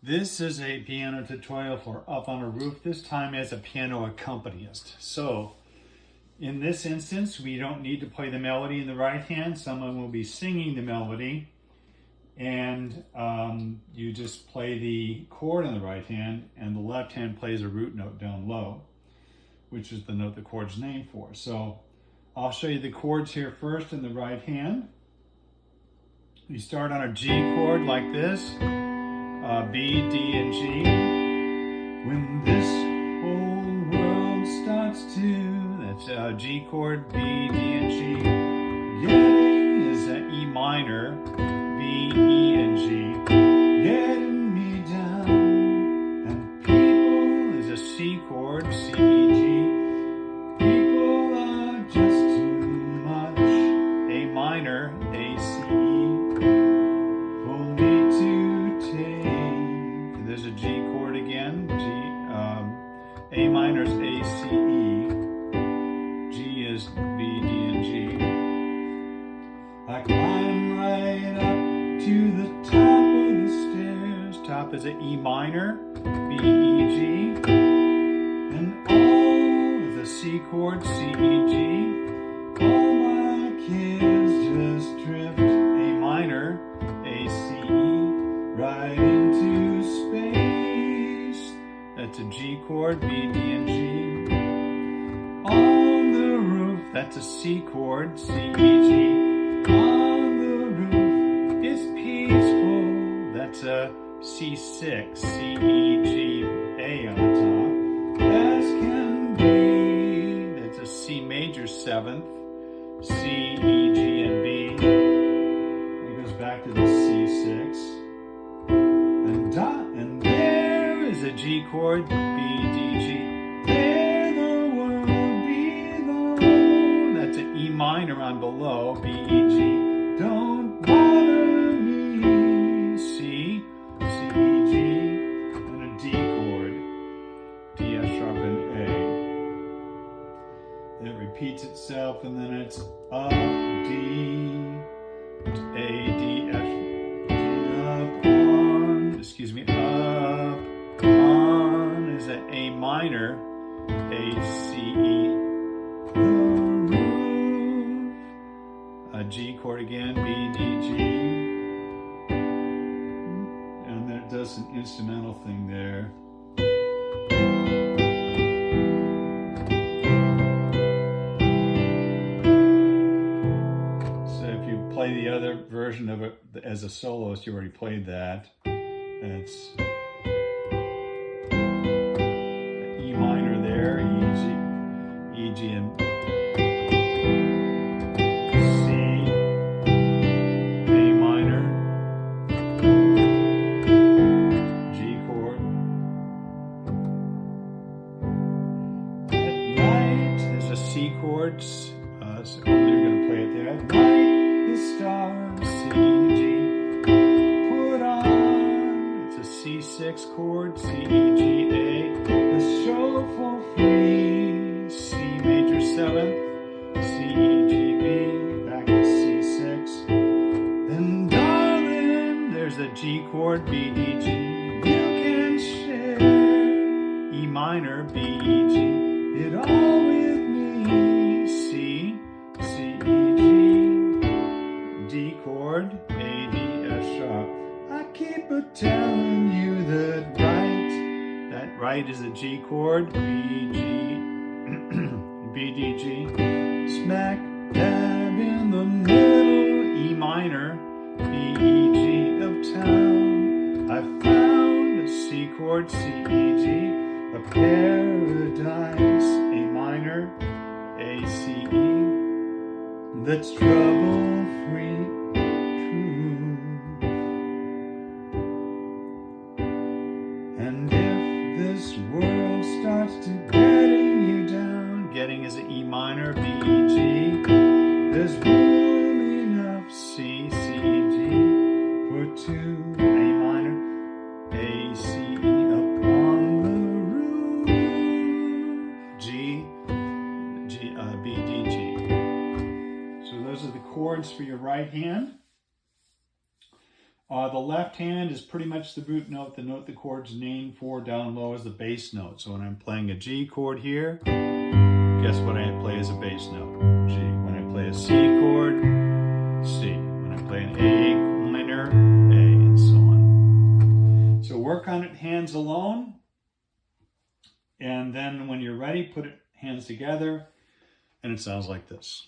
This is a piano tutorial for Up on a Roof, this time as a piano accompanist. So, in this instance, we don't need to play the melody in the right hand. Someone will be singing the melody, and you just play the chord in the right hand, and the left hand plays a root note down low, which is the note the chord's named for. So, I'll show you the chords here first in the right hand. We start on a G chord like this. B, D, and G. When this whole world starts to, that's G chord, B, D, and G. Getting is an E minor, B, E, and G. Getting me down. And people is a C chord, C, E, G. People are just too much, A minor, A, C, E. For me to take. There's a G chord again, A minor is A, C, E, G is B, D, and G. I climb right up to the top of the stairs. Top is an E minor, B, E, G, and all is a C chord, C, E, G. All my kids just drift, A minor, A, C, E, right into space. That's a G chord, B, D, and G. On the roof, that's a C chord, C, E, G. On the roof, it's peaceful. That's a C6, C, E, G, A on top. As can be. That's a C major 7th, C, E, G, and B. It goes back to the C6. And there is a G chord, B, D, G. There the world below. That's an E minor on below, B, E, G. Don't bother me. C, C, E, G, and a D chord, D, F sharp, and A. It repeats itself, and then it's up, D, A, D, F. Up, on is an A minor, A, C, E, the roof, a G chord again, B, D, G, and then it does an instrumental thing there. So if you play the other version of it as a soloist, you already played that. It's E minor there, E, G, and C, A minor, G chord. At night, there's a C chord, so you're going to play it there. At night, the stars, C, G, put on. C6 chord, C, E, G, A, the show for free, C major 7th, C, E, G, B, back to C6. Then darling, there's a G chord, B, D, G, you can share, E minor, B, E, G, it all with me, C, C, E, G, D chord, A, D, F sharp. I keep telling you that right is a G chord, B, G, B, D, G, smack dab in the middle, E minor, B, E, G of town. I found a C chord, C, E, G, a paradise, A minor, A, C, E, that's trouble-free. And if this world starts to getting you down, getting is an E minor, B, E, G, there's room enough, C, C, E, G, for two, A minor, A, C, E, upon the roof, G, B, D, G. So those are the chords for your right hand. The left hand is pretty much the root note, the note the chord's named for. Down low is the bass note. So when I'm playing a G chord here, guess what I play as a bass note? G. When I play a C chord, C. When I play an A minor, A, and so on. So work on it hands alone. And then when you're ready, put it hands together, and it sounds like this.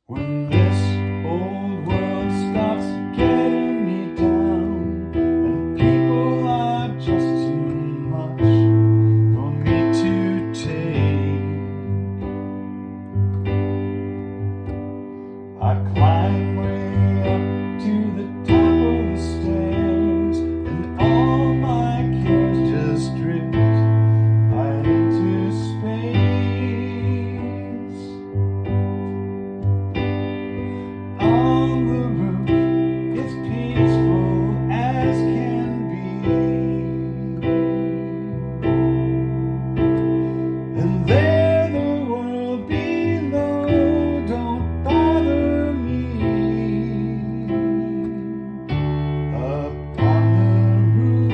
When this old world stops getting me down, and people are just too much for me to take, I climb way up to the top of the stairs, and all my cares just drift right into space. On the roof, it's peaceful as can be, and there the world below don't bother me. Up on the roof,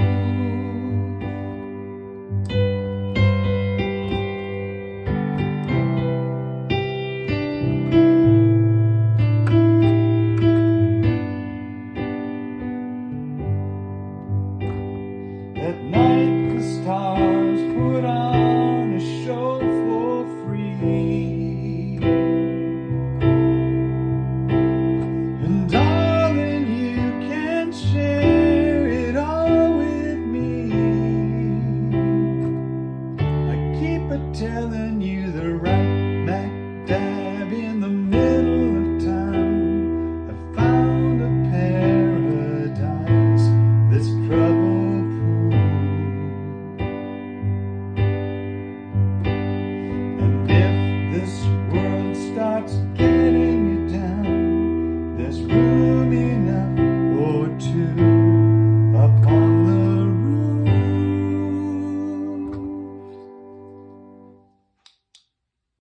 at night the stars